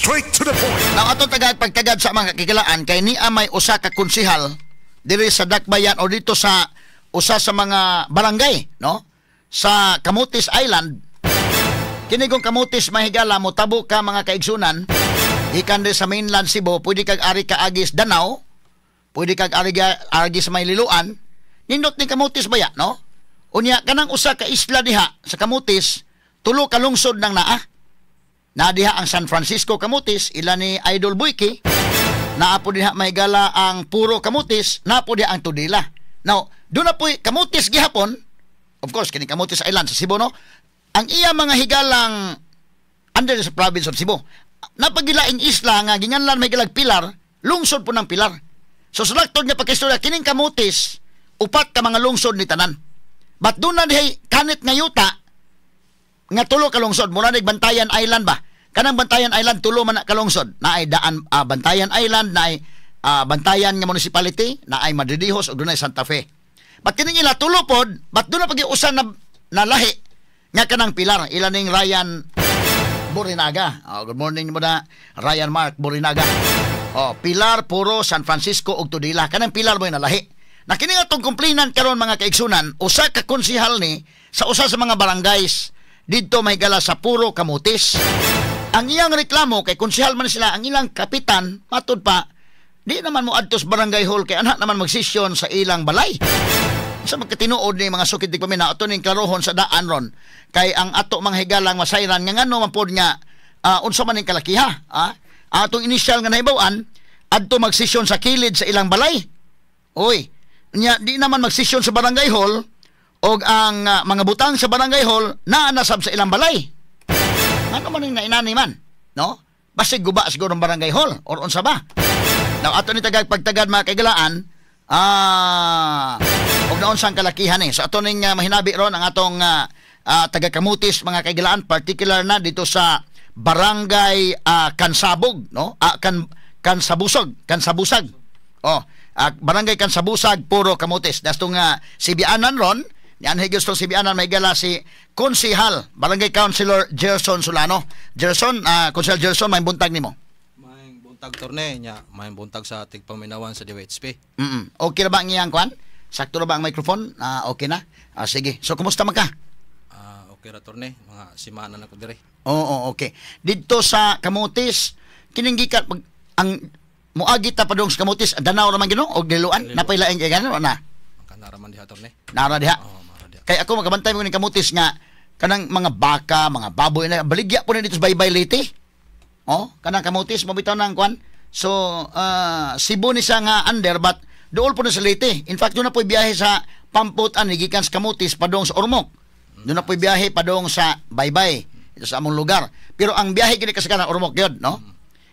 Straight to the point. Now atong pagtagad sa mga kakilaan kay niya may usa ka konsehal diri sa Dakbayan o dito sa usa sa mga barangay, no? Sa Camotes Island. Kini kung Camotes mahigala mo tabo ka mga kaigsunan ikan sa mainland Cebu, pwede kag ari ka agis Danau, pwede kag ari sa may Liloan, nindot ni Camotes baya, no? Unya kanang usa ka isla diha sa Camotes, tulo ka lungsod nang naa. Na diha ang San Francisco Camotes, ila ni Idol Buiki, naa po diha mahigala ang Puro Camotes, naa po diha ang Tudela. Now, doon na po Camotes gihapon, of course, kini Camotes Island sa Cebu, no? Ang iya mga higalang under sa province of Cebu, napagilaing isla nga ginganlan may gilag Pilar, lungsod po ng Pilar. So sulaktod nga pagkistorya kining Camotes, upat ka mga lungsod ni tanan. But doon na dihay kanit nga yuta nga tulo ka lungsod, mura nig Bantayan Island ba? Kanang Bantayan Island tulo man ka lungsod. Naay daan Bantayan Island, naay Bantayan nga municipality, naay Madridijos ug dunay Santa Fe. But kining ila tulo pod, but doon na pag-iusan na lahi nga kanang Pilar, ila ning Ryan Borinaga. Good morning mo na Ryan Mark Borinaga. Pilar, Puro, San Francisco ug Tudela. Kanang Pilar mo na lahi. Na kini nga tong komplainan karon mga kaigsunan, usa ka konsehal ni sa usa sa mga barangays didto mahigala sa Puro Camotes. Ang iyang reklamo kay konsehal man sila, ang ilang kapitan matud pa di naman mo adtos barangay hall kay anak naman magsesyon sa ilang balay. Sa magkatinuod ni mga sukid di pamina ato ning klarohon sa daan ron kay ang ato mga higalang masayran nga ngano man pod nga unsa man ning kalakiha, atong initial nga nahibaw-an adto magsesyon sa kilid sa ilang balay. Oy, nya di naman magsesyon sa barangay hall og ang mga butang sa barangay hall naa nasab sa ilang balay. Ano man ning nainani man, no? Basig guba siguro ang barangay hall or unsa ba? Now ato ni pagtagad mga kaigalaan, og naon sang kalakihan ni. So ato ning mahinabi ron ang atong taga Camotes mga kaigalaan, particular na dito sa barangay Kansabog, no? Kansabusag. Barangay Kansabusag, Puro Camotes. Dastong Sibianan ron, yan higos tong Sibianan may gala si Konsehal, Barangay Councilor Gerson Solano. Gerson, Konsehal Gerson, may buntag nimo. May buntag torne nya, may buntag sa tigpaminawan sa DWHP. Okay na ba ang iyang kwan? Sakto na ba ang microphone? Okay na. Sige. So kumusta man ka? Okay ra torne, mga simana na ko dire. Oo, okay. Dito sa Camotes, kininggikan ang muagi ta padung sa Camotes, Danau naman gino og Liloan, napailaing kay ganon na. Kanaraman diha torne. Nara diha. Mara diha. Kay ako magabantay mo ni Camotes nga kanang mga baka, mga baboy na baligya po na dito sa Baybay Leyte. Kanang Camotes mo bitaw nang kwan. So, Cebu ni siya nga under but dool po na sa Leyte. In fact, doon na po biyahe sa Pamputan, gikan sa Camotes padung sa Ormoc. Doon na po biyahe padung sa Baybay, ito sa among lugar. Pero ang biyahe gini kasi kanang Ormoc yun, no?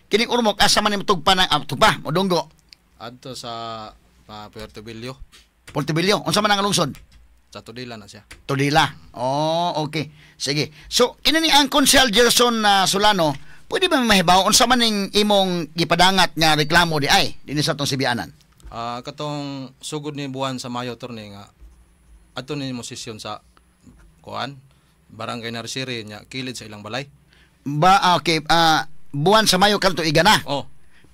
Kining Ormoc asa man nimo tugpa ng tugpa modunggo. Adto sa Puerto Bello. Puerto Bello, unsa man ang lungsod? Sa Tudela na siya. Tudela. Okay. Sige. So, kinani ang Konsehal Gerson Solano, pwede ba mahibaw unsa man ning imong gipadangat nga reklamo di ay dinhi sa tong Sibianan? Katong sugod ni buwan sa Mayo torne nga adto ni mo sesyon sa kuan Barangay Narsiri nya kilid sa ilang balay. Okay. Buwan sa Mayo kanto iga na.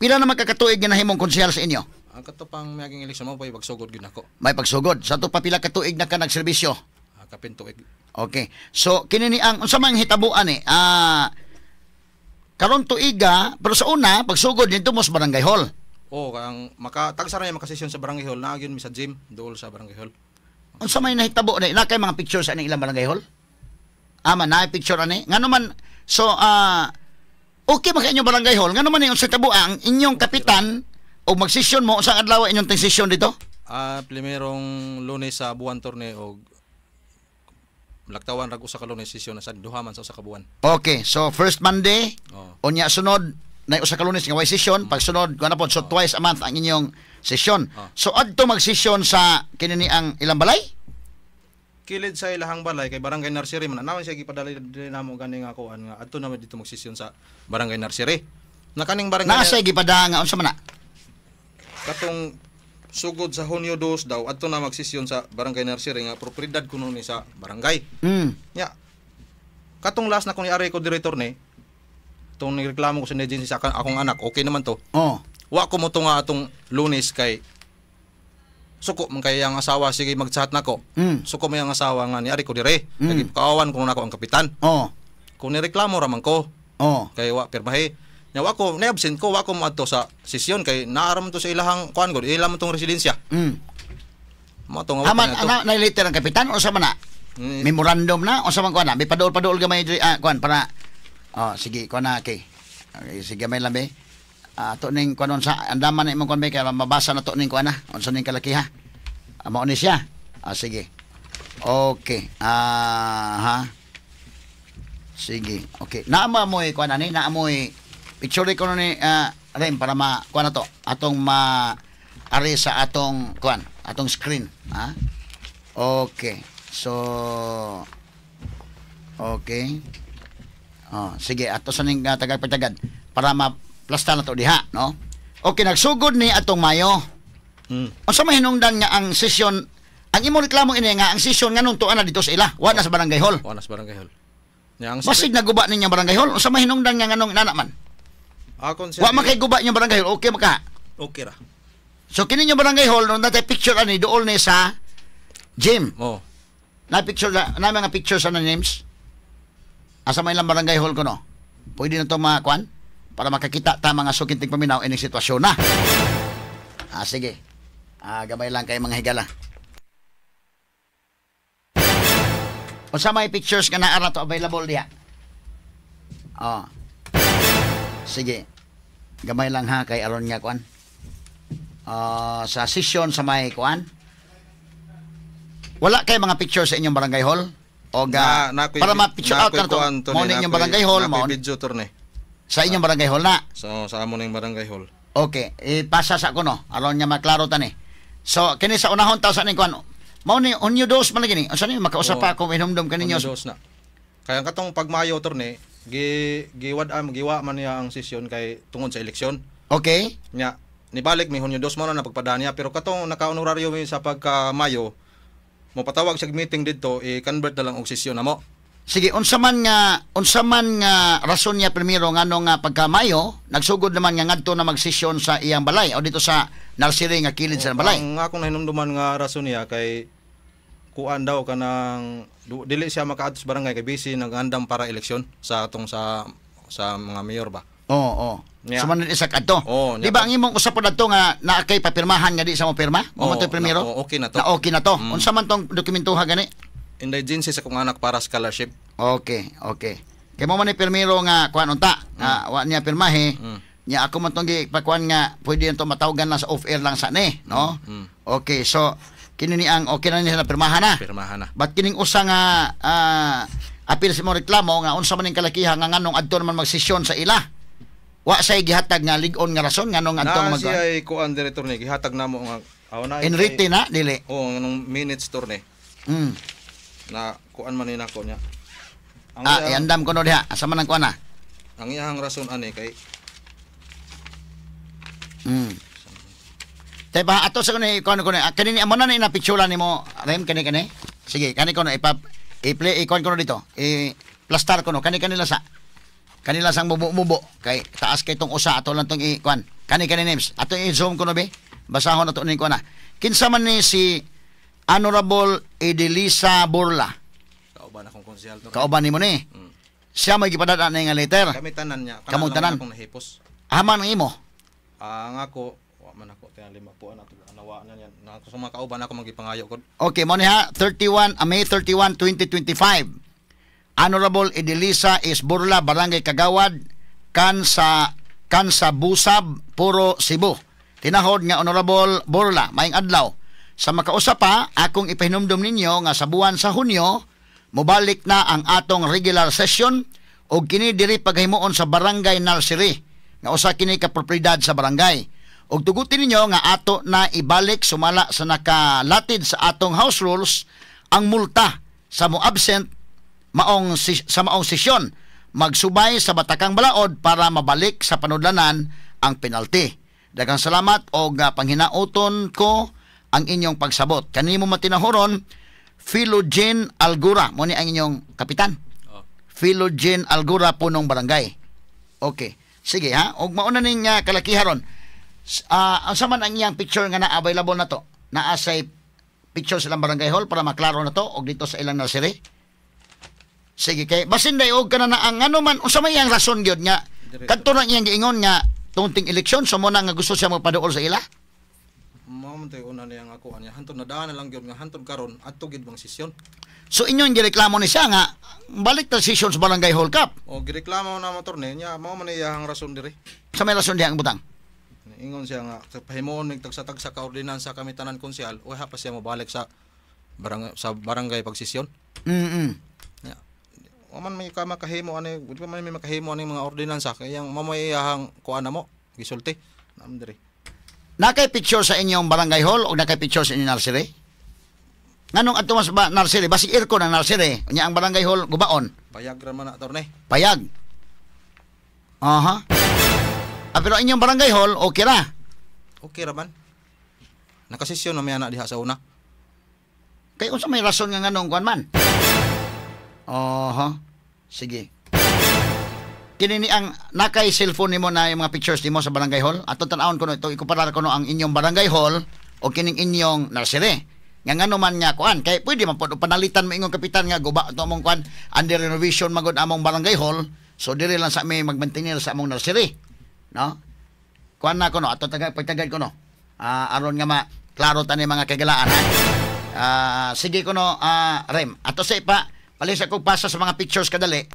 Pila na magkakatuig nga nahimong konsehal sa inyo? Ang katupang mayaging eleksyon mo pay pagsugod gyud nako. May pagsugod. Sa to pa pila katuig na ka nagserbisyo? Kapin tuig. Okay. So kinini ang unsa man hitabuan ni karon tuiga pero sa una pagsugod dito mo sa barangay hall. Kang tagsara niya makasesyon sa barangay hall na gyud mi sa gym dool sa barangay hall. Unsa may nahitabo na kay mga pictures sa ilang barangay hall? Na picture ani. Ngano man so okay ba inyo barangay hall? Ngano man yung sa tabo ang inyong kapitan o magsesyon mo sa adlaw inyong sesyon dito? Primerong Lunes sa buwan torne og laktawan rag usa ka Lunes sesyon na sa duha man sa usa ka buwan. Okay, so first Monday, unya sunod na usa ka Lunes nga way sesyon, pag sunod kuno po so twice a month ang inyong sesyon. So adto magsesyon sa kinini ang ilang balay? Kilid sa ilahang balay kay Barangay Narsiri man naman siya gipadali diri namo gani nga kuan nga adto naman dito magsesyon sa Barangay Narsiri. Nakaning barangay nasa gipada nga unsa man na? Katong sugod sa Hunyo 2 daw adto na magsesyon sa Barangay Narsiri nga propriedad kuno ni sa barangay. Katong last na kun ni ari ko direktor ni tong nireklamo ko sa agency sa akong anak, okay naman to. Oh. Wa ko mo to nga atong Lunes kay suko man kay ang asawa sige mag-chat nako. Suko mo ang asawa nga ni ari ko dire. Kay kaawan ko nako ang kapitan. Oh. Kung nireklamo ra man ko. Oh. Kay wa pirmahi. Nya wa ko na-absent ko, wa ko moadto sa sesyon kay naaram to sa ilahang kuan god, ilam tong residensya. Mo to nga Aman ana na letter ang kapitan o sa mana? Memorandum na o sa man kuan na? May paduol gamay diri kuan para sige kuan na kay. Okay, sige may lambe. To ning kuan sa andaman na imong kuan kay mabasa na to ning kuan na. Unsa ning kalaki ha? Mao ni siya. Sige. Okay. Ha. Sige. Okay. Naamoy kuan ani, naamoy picture ko ni rin para ma kuan na to. Atong ari sa atong kuan, atong screen, ha? Okay. So okay. Sige, ato sa ning tagapagtagad para ma-plasta na to diha, no? Okay, nagsugod ni atong Mayo. Unsa may hinungdan nga ang sesyon, ang imong reklamo ini nga ang sesyon nganong tuan na dito sa ila, wa na sa barangay hall. Wa na sa barangay hall. Yang Basig naguba ninyo barangay hall, unsa may hinungdan nga nganong inana man? Akon Wa man kay guba niyo barangay hall, okay maka? Okay ra. So kini niyo barangay hall nung natay picture ani dool ni sa gym. Oh. Na picture na mga pictures sa names. Asa may lang barangay hall ko no. Pwede na to makuan para makakita ta mga sukintig paminaw ining sitwasyon na. Sige. Gamay lang kay mga higala. Unsa may pictures ka na ara to available diha? Sige. Gamay lang ha kay aron nga kuan. Sa session sa may kuan. Wala kay mga pictures sa inyong barangay hall? O para ma-picture out ka na to. Mo inyong barangay hall mo. Video tour ni. Sa inyong barangay hall na. So sa amo ning barangay hall. Okay, ipasa sa kuno aron nya maklaro ta ni. So kini sa unahon taw sa ning kuan. Mao ni onyo dos man lagi ni. Unsa ni makausap pa ko hinumdum kaninyo. Onyo dos na. Kaya katong pagmayo tour ni, giwa man niya ang sesyon kay tungod sa eleksyon. Okay. Nya nibalik mi hunyo dos man na pagpadaan niya pero katong naka-honoraryo mi sa pagka-Mayo mo patawag sa meeting dito i-convert na lang og sesyon namo. Sige, unsa man nga rason niya primero nganong pagka-Mayo nagsugod naman nga ngadto na magsesyon sa iyang balay o dito sa nursery nga kilid sa balay. Ang akong nahinumduman nga rason niya kay kuan daw kanang dili siya makaadto sa barangay kay busy nag-andam para eleksyon sa atong sa mga mayor ba. Oo. Yeah. Suman isa kadto. Di ba ang imong usapon adto nga naa kay papirmahan nga di sa mo pirma? Mo man to primero? Okay na to. Na okay na to. Unsa man tong dokumentuha gani? Indigency sa kong anak para scholarship. Okay. Kay mo man ni primero nga kuan unta, wa niya pirmahe. Nya ako man tong gipakuan nga pwede to matawgan lang sa off air lang sa ni, no? Okay, so kini ni ang okay na niya pirmahan na. Pirmahan na. But kining usa nga apil sa mo reklamo nga unsa man ning kalakihan nga nganong adto man magsesyon sa ila. Wa say gihatag nga lig-on nga rason nganong adto mag siya ay kuan director ni gihatag namo nga in written na dili. nganong minutes tour ni. Na kuan man ni nako niya. Iandam ko no diha. Asa man ang kuan na? Ang iyang rason ani kay Tay ba ato sa kuno kani amo na na picture nimo rem kani. Sige, kani ko na i-play ikon ko dito. Plastar ko no kanila sa kanila sang mubo kay taas kay tong usa ato lang tong ikuan kani names ato i-zoom ko no be basahon ato ning kuan na kinsa man ni si Honorable Edelisa Borla kauban akong konsehal to kauban nimo ni siya may gipadadaan na nga letter kami tanan niya kamong tanan akong nahipos aman ang imo ang ako wa man ako tanan 5 puan ato anawa na yan na ako sa mga kauban ako magipangayo ko okay mo ni ha May 31 2025 Honorable Edelisa is Burla, Barangay Kagawad, Kansa Busab, Puro, Cebu. Tinahod nga Honorable Burla, maing adlaw. Sa makausap pa, akong ipahinumdum ninyo nga sa buwan sa Hunyo, mobalik na ang atong regular session o kini diri paghimuon sa Barangay Nursery, nga usa kini ka propriedad sa barangay. Og tugutin ninyo nga ato na ibalik sumala sa nakalatid sa atong house rules ang multa sa mo absent sa maong sesyon magsubay sa Batakang Balaod para mabalik sa panudlanan ang penalty. Daghang salamat og panghinauton ko ang inyong pagsabot. Kanimo matinahoron Philogen Algura mo ni ang inyong kapitan. Philogen Algura punong barangay. Okay. Sige ha. Og mauna ning kalakiharon. Asa man ang iyang picture nga na available na to? Naa say picture silang barangay hall para maklaro na to og dito sa ilang nursery. Sige kay basin day og kana na ang ano man unsa may iyang rason gyud nga kadto na iyang giingon nga tungting eleksyon so mo na nga gusto siya magpaduol sa ila. Mao man tay una niya nga ako anya hantod na daan na lang gyud nga hantod karon adto gid bang sesyon. So inyong gireklamo ni siya nga balik ta session sa barangay hall cup. O gireklamo na motor niya mao man iyang rason diri. Sa may rason diha ang butang. Ingon siya nga sa pahimuon nig tagsa-tagsa ka ordinansa kami tanan konsyal o hapas siya mobalik sa barangay pagsesyon. Waman may makahimo ani, di pa man may makahimo ani mga ordinansa kay yang mamayahang kuan na mo gisulti. Nam diri. Nakay picture sa inyong barangay hall o nakay picture sa inyong nursery? Nganong adto mas ba nursery basi aircon ang nursery, nya ang barangay hall gubaon. Payag ra man na torne. Payag. Aha. Pero inyong barangay hall okay ra. Okay ra man. Nakasesyon na may anak diha sa una. Kay unsa may rason nga nganong kuan man? Sige. Kini ni ang nakay cellphone nimo na yung mga pictures nimo sa barangay hall. Ato tan-awon ko no ito ikumparar ko no ang inyong barangay hall o kining inyong nursery. Nga ngano man nga kuan kay pwede man pod panalitan mo ingong kapitan nga guba to among kuan under renovation magod among barangay hall. So diri lang sa may mag-maintain sa among nursery. No? Kuan na ko no ato pagtagad ko no. Aron nga klaro tani mga kagalaan ha. Sige ko no Rem. Ato sa ipa palisa ko pasa sa mga pictures kadali.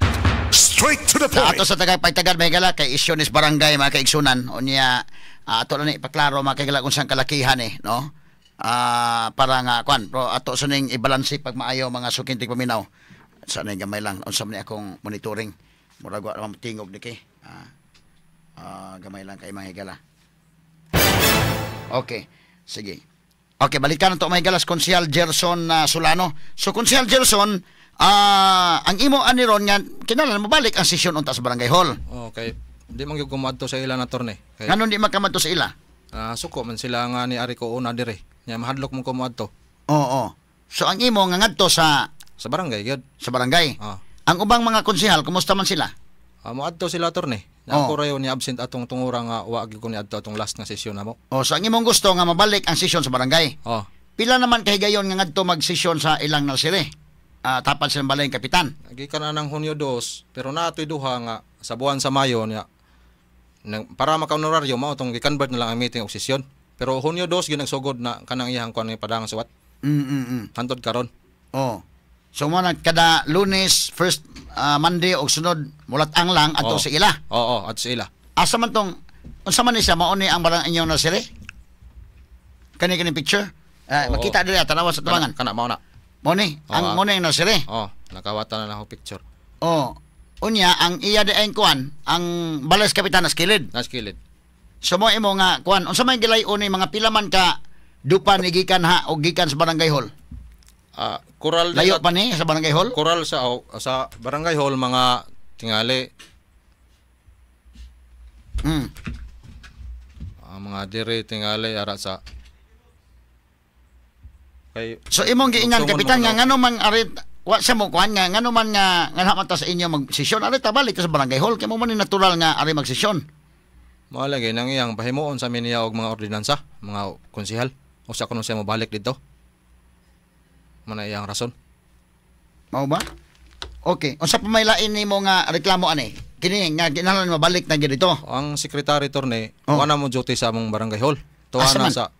Straight to the point. Ato sa pagtagad may gala kay Isyonis Barangay mga kaigsunan unya ato na ni ipaklaro mga kagala kung saan kalakihan no. Para nga kuan pero ato sa ning ibalanse pag maayo mga sukintig paminaw. Sa ning gamay lang unsa man ni akong monitoring. Murag wa tingog ni kay. Gamay lang kay mga higala. Okay, sige. Okay, balikan to mga higalas Konsyal Gerson Solano. So Konsyal Gerson, ang imo ani ron nga kinahanglan mabalik ang sesyon unta sa barangay hall. Okay. Di man gyud kumadto sa ila na torne. Kay Ngano di makamadto sa ila? Suko man sila nga ni ari ko una dire. Nya mahadlok mo kumadto. Oo. So ang imo nga ngadto sa Barangay gyud. sa barangay. Ah. Ang ubang mga konsehal, kumusta man sila? Moadto sila torne. Ako rayo ni absent atong tungura nga wa gyud ko ni adto atong last nga sesyon namo. So ang imong gusto nga mabalik ang sesyon sa barangay. Pila naman kay gayon nga ngadto mag-sesyon sa ilang nursery? Tapan silang balay ng kapitan. Gikan na ng Hunyo 2, pero natoy duha nga sa buwan sa Mayo niya. Para maka-honoraryo mao tong gi-convert na lang ang meeting og sesyon. Pero Hunyo 2 gyud nagsugod na kanang iyang kuan ni padang suwat. Hantod karon. So mo kada Lunes, first Monday og sunod mulat ang lang ato sa ila. Oo, ato sa ila. Asa man tong unsa man ni siya mao ni ang barang inyong nursery? Kani picture? Makita diri tanawa sa tubangan. Kana mao na. Mo ni ang mo ni ang nursery. Nakawatan na lang ako picture. Unya ang iya di ay kuan ang balay sa kapitan nas kilid. So mo imo nga kuan unsa may gilay-on ni mga pilaman ka dupa ni gikan ha o gikan sa barangay hall? Kural Layo pa ni sa barangay hall? Kural sa barangay hall mga tingali. Mga dire tingali ara sa kay. So imong giingan kapitan nga ngano man arit wa sa mo kuan nga ngano man nga mata sa inyo magsesyon arit ta balik sa barangay hall kay mo man ni natural nga ari magsesyon. Mao lagi nang iyang pahimuon sa niya og mga ordinansa, mga konsehal. Usa kuno siya mobalik dito. Mana iyang rason. Mao ba? Okay. Unsa pa may lain nimo nga reklamo ani? Kini nga kinahanglan mabalik na gyud dito. Ang secretary torne, wala mo duty sa among barangay hall. Tuwa na sa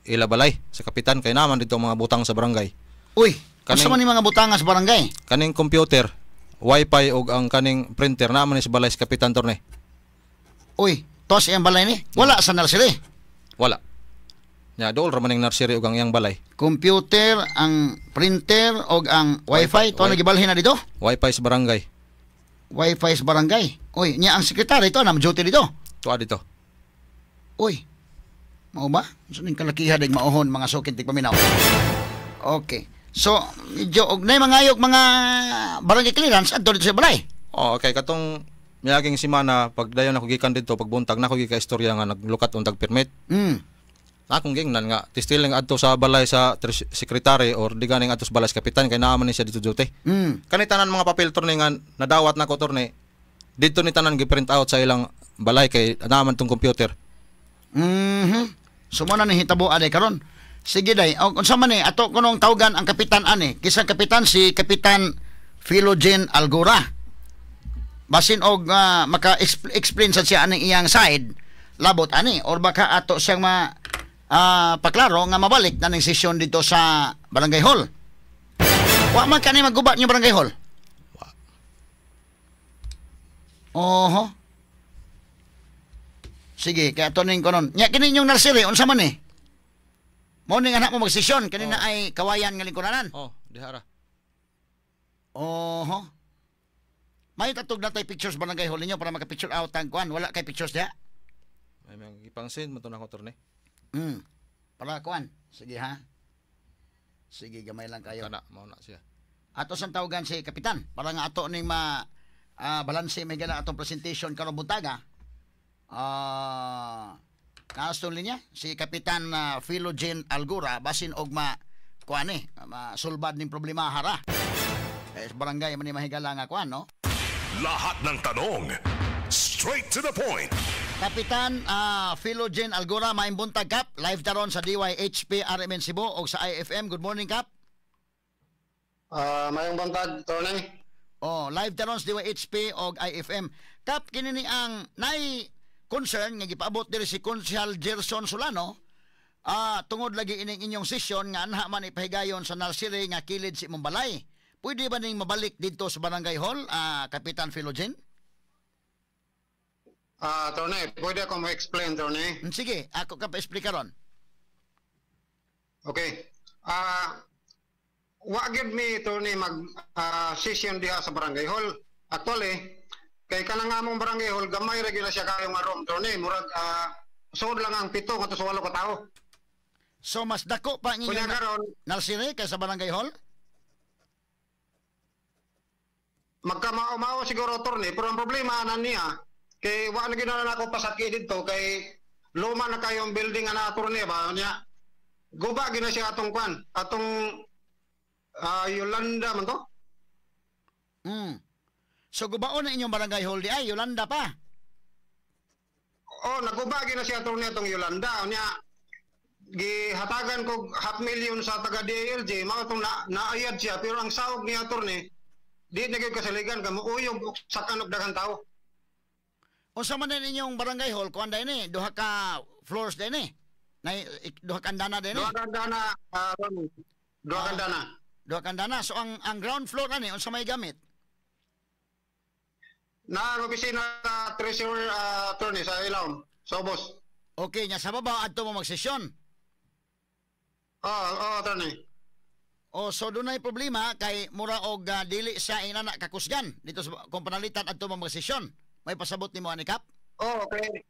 ila balay sa kapitan kay naman dito mga butang sa barangay. Uy, unsa man ni mga butangan sa barangay? Kaning computer, wifi ug ang kaning printer naman ni sa balay sa kapitan torne. Uy, tos iyang balay ni? Wala sa nursery. Wala. Nya dool ra maning nursery ug ang iyang balay. Computer, ang printer ug ang wifi to nagibalhin na dito? Wifi sa barangay. Wifi sa barangay. Uy, nya ang sekretary to na duty dito. Tuwa dito. Uy. Mao ba? So ning kalakihan dig maohon mga sukin tig paminaw. Okay. So, medyo og nay mangayog mga barangay clearance adto dito sa balay. Okay, katong miyaging semana pagdayon ako gikan dito pagbuntag na ako gi ka istorya nga naglukat untag permit. Akong gingnan nga tistil nga adto sa balay sa secretary or di ganing adto sa balay sa kapitan kay naaman ni siya dito duty. Kanitanan mga papel torne nga nadawat na ko torne dito ni tanan gi-print out sa ilang balay kay naman tong computer. Sumo na ni hitabo aday karon. Sige day, unsa man ni ato kunong tawgan ang kapitan ani? Kisang kapitan si Kapitan Philogen Algura. Basin og maka-explain sa siya aning iyang side, labot ani or baka ato siyang paklaro nga mabalik na ning sesyon dito sa Barangay Hall. Wa man kani maggubat niyo Barangay Hall. Oho. Sige, kaya ito ning konon. Nya kini yung nursery, unsa man ni? Mao ning anak mo magsesyon kanina ay kawayan nga lingkuranan. Dihara. Oho. May tatog na tay pictures Barangay Hall ninyo para maka-picture out ang kuan. Wala kay pictures diha. May ipang-send mo to na ko torne. Para kuan. Sige ha. Sige, gamay lang kayo. Kana mao na siya. Ato sang tawagan si Kapitan para nga ato ning balanse may gala atong presentation karon buntaga. Naastong linya si Kapitan Philogen Algura basin og kuan masulbad ning problema hara. Barangay man ni mahigala nga kuan no. Lahat ng tanong, straight to the point. Kapitan Philogen Algura maimbuntag kap live daron sa DYHP RMN Cebu og sa IFM. Good morning kap. Mayong buntag Tony. Live daron sa DYHP og IFM. Kap kini ni ang nay concern nga gipaabot diri si Konsehal Gerson Solano tungod lagi ining inyong sesyon nga anha man ipahigayon sa nursery nga kilid si imong balay. Pwede ba ning mabalik dito sa Barangay Hall, Kapitan Philogen? Tony, pwede ako ma-explain, Tony? Sige, ako ka pa-explain karon. Okay. Wagid mi, Tony, mag-session diha sa Barangay Hall. Actually, kay kanang among Barangay Hall, gamay ra gyud siya kayo nga room, Tony. Murag, sud lang ang 7 ngadto sa 8 ka tawo. So, mas dako pa ang inyong nursery kaysa Barangay Hall? Magkamao-mao siguro, Tony. Pero ang problema na niya, kay wala na ginawa na ako pasaki dito, kay luma na kayo ang building na Tony, ba? Niya, guba gina siya atong kwan, atong Yolanda man to? So gubaon na inyong Barangay Hall di ay Yolanda pa. Naguba gina siya atong Yolanda. Niya gihatagan ko 500,000 sa taga DILG, mao tong naayad siya pero ang sahog niya attorney di na gyud kasaligan kamo uyog sa kanog daghang tawo. Unsa man din inyong Barangay Hall kuan day ni duha ka floors day ni. Nay duha ka andana day ni. Duha ka andana, duha ka andana. Duha ka andana. So ang ground floor ani unsa may gamit? Na opisina treasurer attorney sa Ilawom, sa Ubos. Okay, nya sa baba adto mo magsesyon. Attorney. So dunay problema kay mura og dili sa inana kakusgan dito sa kung panalitan adto mo magsesyon. May pasabot nimo ani Kap? Okay.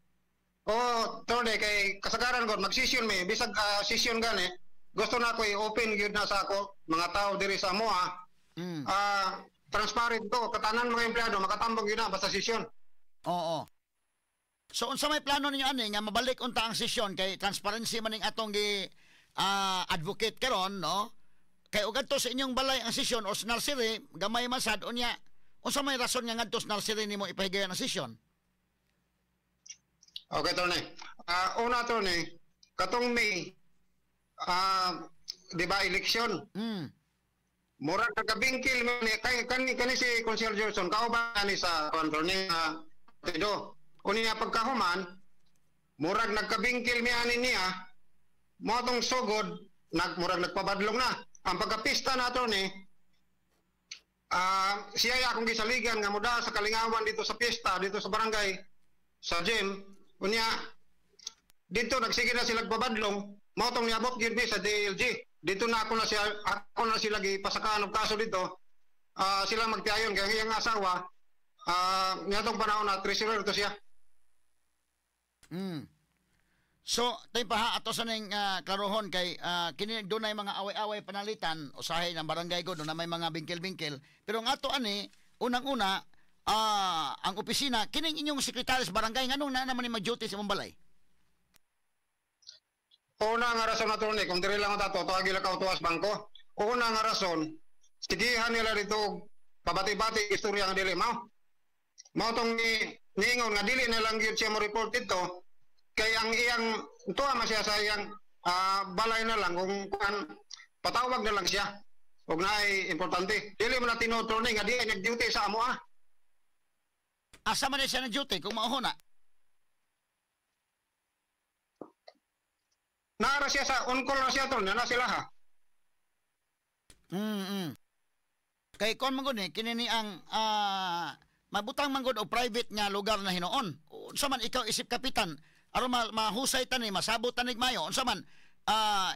Attorney kay kasagaran ko magsesyon mi bisag session gani. Gusto na ko i-open gyud na sa ako mga tao diri sa moa. Transparent ko, katanan mga empleyado, makatambog yun na, basta sesyon. Oo. So, unsa may plano ninyo ani nga mabalik unta ang sesyon kay transparency maning atong advocate karon, no? Kay ug adto sa inyong balay ang sesyon o sa nursery, gamay man sad unya. Unsa may rason nga ngadto sa nursery nimo ipahigayon ang sesyon? Okay, Tony. Una, Tony, katong May, di ba, eleksyon? Murag nagkabingkil man kani si Konsehal Gerson kauban ni sa Attorney Tido. Unya pagkahuman murag nagkabingkil mi ani niya mo tong sugod murag nagpabadlong na. Ang pagkapista na Attorney siya akong gisaligan nga muda sa kalingawan dito sa pista dito sa barangay sa gym. Unya dito nagsige na sila pabadlong mo tong niabot gyud mi sa DLG. Dito na ako na sila gipasakaan og kaso dito. Sila magtiayon kay iyang asawa nitong panahon na treasurer to siya. So, tay pa ha ato sa ning klarohon kay kini dunay mga away-away panalitan usahay ng barangay god na may mga bingkel-bingkel. Pero nga ato ani unang-una ang opisina kining inyong sekretaris barangay nganong na naman ni mag-duty sa imong balay? Una nga rason na Tony, kung diri lang ang tato, tawag ila ka tuwas bangko. Una nga rason, sigihan nila dito, pabati-bati, istorya nga dili, mao. mao tong niingon nga dili na lang gyud siya mo report dito kay ang iyang tuwa man siya sa iyang balay na lang kung patawag na lang siya ug naay importante dili man na tinuturni nga di ay nag-duty sa amo Asa man siya ng duty kung mauho na? Naara siya sa on-call na siya to, na sila ha. Kay kon man gud ni kini ni ang mabutang man gud og private nga lugar na hinuon. Unsa man ikaw isip kapitan aron mahusay ta ni masabot ta ni mayo. Unsa man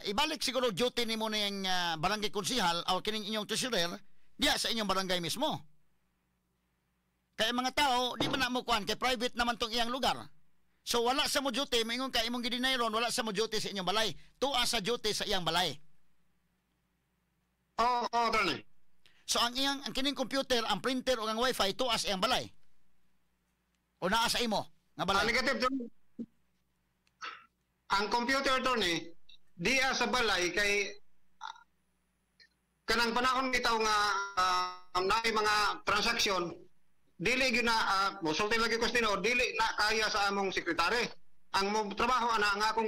ibalik siguro duty nimo ning barangay konsehal o kining inyong treasurer diya sa inyong barangay mismo. Kaya mga tao, di man na mo kuan kay private naman tong iyang lugar. So wala sa mo duty, maingon ka imong gidinay ron, wala sa mo duty sa inyong balay. Tuwa sa duty sa iyang balay. Oo, Tony. So ang kining computer, ang printer o ang wifi tuwa sa iyang balay. O naa sa imo nga balay. Negative, Tony. Ang computer, Tony, diya sa balay kay kanang panahon bitaw nga naay mga transaksyon dili gyud na mosulti lagi ko stino dili na kaya sa among sekretary ang mo trabaho ana nga akong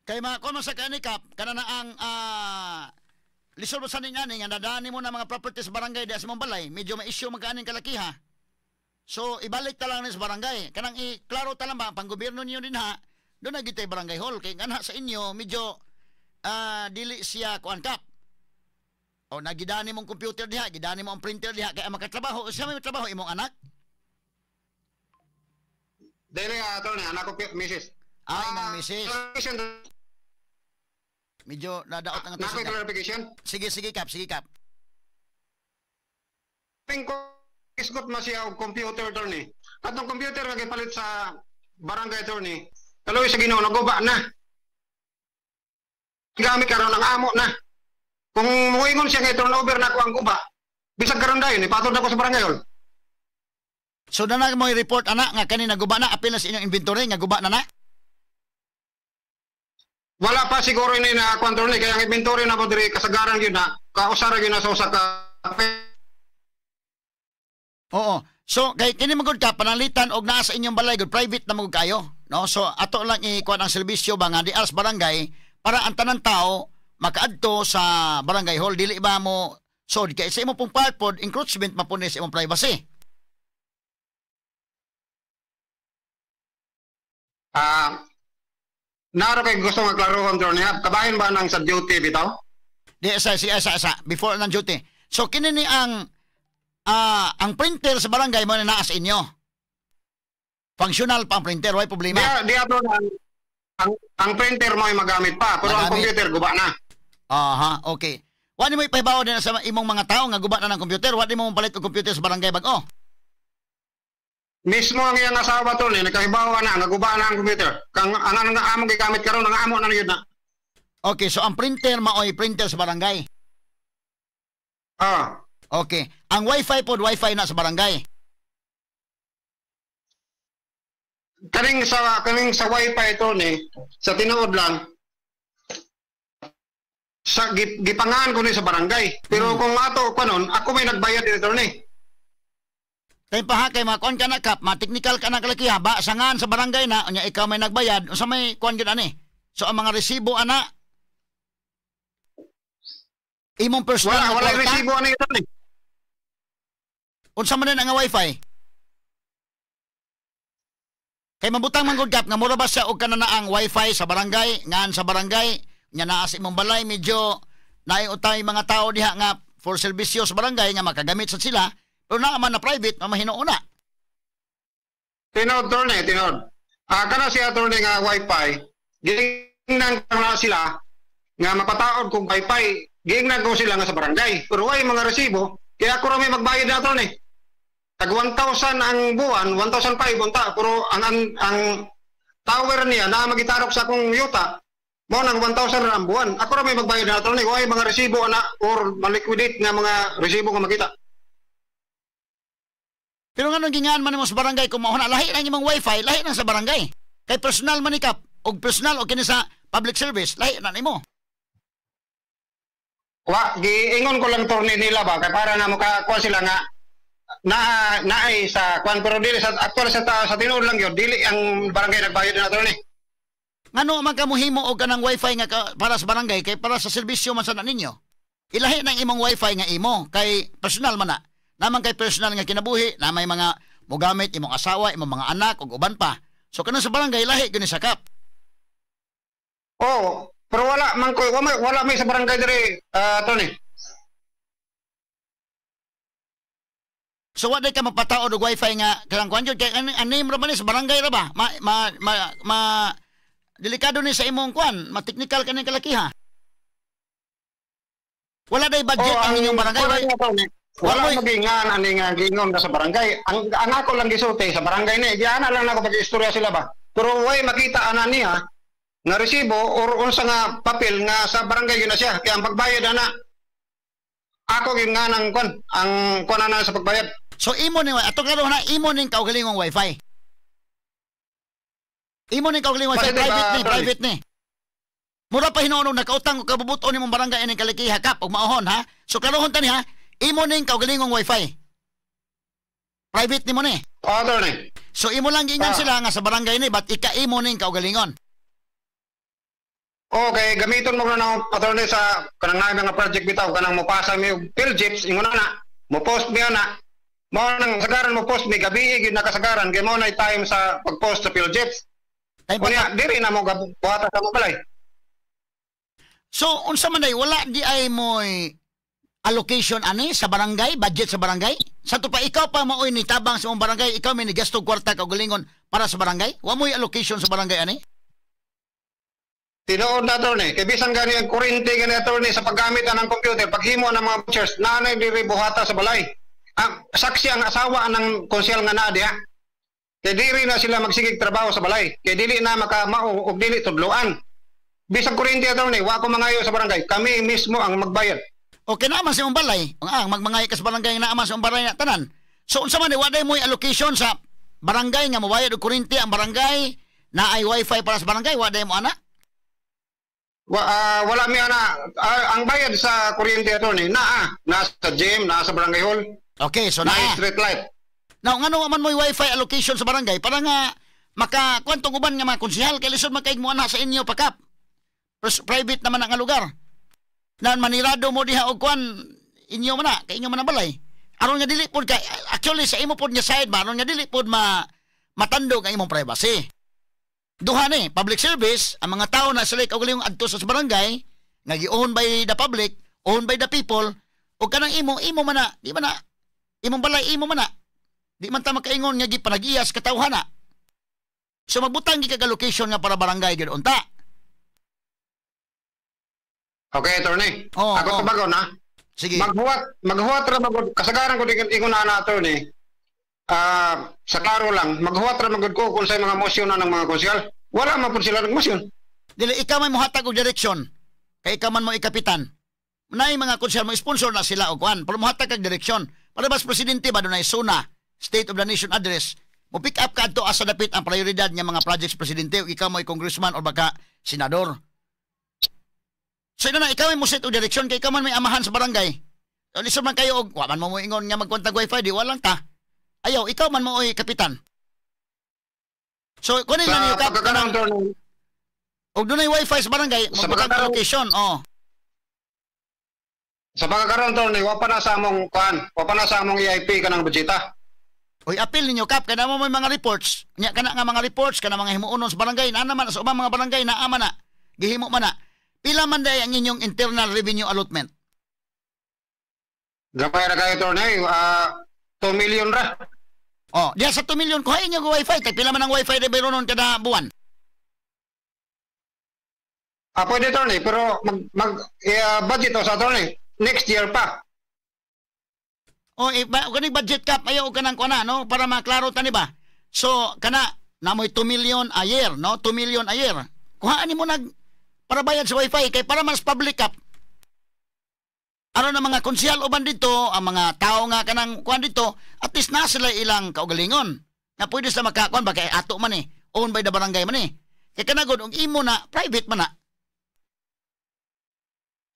kay kung sa kanikap kana na ang lisod sa ning ani nga nadani mo na mga properties barangay diya sa mong balay medyo ma-issue magkaaning kalakiha so ibalik ta lang ni sa barangay kanang i-klaro ta lang ba pang gobyerno niyo din ha doon na gitay barangay hall kay ngana sa inyo medyo dili siya kuan kap. O nagidani mong computer diha, gidani mo ang printer diha kay makatrabaho. Siya may trabaho imong anak? Dili Tony, anak ko Mrs. Imong Mrs. Medyo nadaot ang ato. Clarification. Sige kap. Ko isgot man siya og computer Tony. Katong computer nga gipalit sa barangay Tony. Kaloy sa Ginoo naguba na. Gamit karon ang amo na. Kung muingon siya nga turnover na ko ang guba, bisag karon dayon ipatod ako sa barangay hall. So na mo i-report ana nga kani naguba na apil na sa inyong inventory nga guba na. Wala pa siguro ni na kontrol ni kaya ang inventory na mo diri kasagaran gyud na kausara gyud na sa usa ka. Oo. So kay kini magud ka panalitan og naa sa inyong balay gud private na magud kayo, no? So ato lang ikuan ang serbisyo ba nga di as barangay para ang tanang tao makaadto sa barangay hall dili ba mo so kay sa imo pong part pod encroachment mapuni sa imong privacy. Naro kay gusto nga klarohon Tony, kabahin ba nang sa duty bitaw? Di sa before ng duty. So kini ni ang printer sa barangay mo na naa sa inyo. Functional pa ang printer, way problema. Di ato ang printer mo ay magamit pa, pero ang computer guba na. Aha, okay. Wani mo ipahibaw din sa imong mga tao nga guba na ng computer, wani mo palit og computer sa barangay bag-o. Mismo ang iyang asawa to ni nakahibaw na nga guba na ang computer. Kang ang among gigamit karon nga amo na gyud na. Okay, so ang printer maoy printer sa barangay. Okay. Ang wifi pod wifi na sa barangay. Kaning sa wifi to ni sa tinuod lang sa gipangaan ko ni sa barangay pero kung ato kanon ako may nagbayad dito ni kay paha kay makon ka na kap ma-technical ka na kalakiha ba sangan sa barangay na unya ikaw may nagbayad unsa may kuan gyud ani so ang mga resibo ana imong personal wala resibo ani ito ni unsa man ang wifi kay mabutang man gud kap nga mura ba siya og kananaang wifi sa barangay ngan sa barangay nya naa sa imong balay medyo naiutay mga tao diha nga for serbisyo sa barangay nga makagamit sa sila pero naa man na private mamahinuuna. Tinod kana siya attorney nga wifi gingnan na sila nga mapataod kung wifi gingnan ko sila nga sa barangay pero way mga resibo kaya ako ra may magbayad na attorney. Tag 1,000 ang buwan, 1,500 unta, pero ang tower niya na magitarok sa akong yuta, mo nang 1,000 ang buwan. Ako ra may magbayad na attorney, way mga resibo ana or maliquidate nga mga resibo nga makita. Pero nga nung gingaan man mo sa barangay kung mauna, lahi na imong wifi, lahi na sa barangay. Kay personal man ikap, og personal o kini sa public service, lahi na nimo. giingon ko lang torni nila ba kay para na makakuha sila nga naay sa kwan pero dili sa actual sa tinuod lang yun dili ang barangay nagbayad na torni. Ngano man kamo himo og kanang wifi nga para sa barangay kay para sa serbisyo man sana ninyo. Ilahi nang imong wifi nga imo kay personal man na. Naman kay personal nga kinabuhi na may mga mogamit imong asawa, imong mga anak ug uban pa. So kanang sa barangay lahi gyud ni sakap. Oh, pero wala man ko wala may sa barangay diri Tony. So wa day ka mapataod og wifi nga kanang kuan jud kay anim ra man ni sa barangay ra ba? Ma delikado ni sa imong kuan, ma-technical kaning kalakiha. Wala day budget ang inyong barangay. Wala magingan ani nga gingon ka sa barangay. Ang ako lang gisulti sa barangay ni, giana lang nako pag-istorya sila ba. Pero way makita ana niya nga resibo or unsa nga papel nga sa barangay yun na siya. Kaya ang pagbayad ana ako gyud nga nang kon, ang kon ana sa pagbayad. So imo ni ato klaro na imo ning kaugalingong wifi. Imo ning kaugalingong wifi private ni. Mura pa hinuon nakautang ko kabubuton nimong barangay ning kalakiha kap og maohon ha. So klarohon tani ha. Imo ning kaugalingong wifi. Private nimo ni. Other ni. So imo lang gingan sila nga sa barangay ni but ika imo ning kaugalingon. Okay, gamiton mo na ng attorney sa kanang nga project bitaw kanang mopasa mi og PhilJips ingon na. Mo post mi ana. Mo nang sagaran mo post mi gabi gyud nakasagaran kay mo na time sa pag-post sa PhilJips. Kunya diri na mo buhata sa mo balay. So unsa man day wala di ay moy allocation ani sa barangay, budget sa barangay? Sa to pa ikaw pa maoy ni tabang sa imong barangay, ikaw may gasto kwarta kaugalingon para sa barangay? Wa moy allocation sa barangay ani? Tinuod na attorney, kay bisan gani ang kurente gani attorney sa paggamit ng computer, paghimo ng mga vouchers, nanay diri buhata sa balay. Ang saksi ang asawa ng konsyel nga naa diha. Kay diri na sila magsigig trabaho sa balay. Kay dili na makamao og dili tudloan. Bisag kurente attorney, wa ko mangayo sa barangay. Kami mismo ang magbayad. Okay na man sa imong balay. Ang magmangay ka sa barangay na aman sa imong balay na tanan. So unsa man wa day moy allocation sa barangay nga mobayad og kurente ang barangay na ay wifi para sa barangay, wa day mo ana? Wala mi ana ang bayad sa kuryente attorney nasa gym, nasa barangay hall. Okay, so na street light. Now ngano man moy wifi allocation sa barangay para nga maka kwantong uban nga mga konsehal kay lisod man kay mo ana sa inyo pakap. Private naman ang lugar. Nan manirado mo diha og kwan inyo man na kay inyo man ang balay. Aron nga dili pod kay actually sa imo pod nga side ba aron nga dili pod matandog ang imong privacy. Duha ni public service ang mga tao na sila kaugalingong adto sa barangay nga gi-own by the public, owned by the people ug kanang imo man na di man na imong balay imo man na di man ta makaingon nga gipanag-iyas katawhana. So magbutang gi kag location nga para barangay gyud unta. Okay, attorney. Ako tubagon na. Sige. Maghuwat ra magud kasagaran ko ingon na attorney. Sa klaro lang, maghuwat ra magud ko kung sa mga motion na ng mga konsyal. Wala man pud sila ng motion. Dili ikaw may mohatag og direksyon. Kay ikaw man mo ikapitan. Nay mga konsyal mo sponsor na sila og kwan, pero mohatag kag direksyon. Para bas presidente ba dunay SONA, State of the Nation Address. Mo pick up kadto asa dapit ang prioridad nga mga projects presidente ug ikaw mo congressman or baka senador. So na ikaw mo set og direksyon kay ikaw man may amahan sa barangay. So lisod man kayo og wa man mo ingon nga magkontag wifi di walang ta. Ayaw ikaw man mo oy kapitan. So kunin lang niyo kap og dunay wifi sa barangay magpatag location Sa pagkakaroon attorney wa pa na sa among kuan, wa pa na sa among EIP kanang budgeta. Oy apil ninyo kap kada mo may mga reports. Nya kana nga mga reports kana mga himuonon sa barangay na naman sa ubang mga barangay na ama na. Gihimo man na. Pila man day ang inyong internal revenue allotment? Gapay ra kayo attorney, 2 million ra. Diya sa 2 million kuhain niyo go wifi. Kay pila man ang wifi de bayronon kada buwan? Pwede attorney, pero budget o sa attorney, next year pa. Kaning budget cap ayaw ka nang kuana no para maklaro tani ba? So kana namoy 2 million a year no, 2 million a year. Kuhaan nimo para bayad sa wifi kay para mas public cap. Aron ang mga konsyal uban dito, ang mga tao nga kanang kuan dito, at least na sila ilang kaugalingon. Na pwede sa makakuan ba kay ato man owned by the barangay man Kay kanagod og imo na private man na.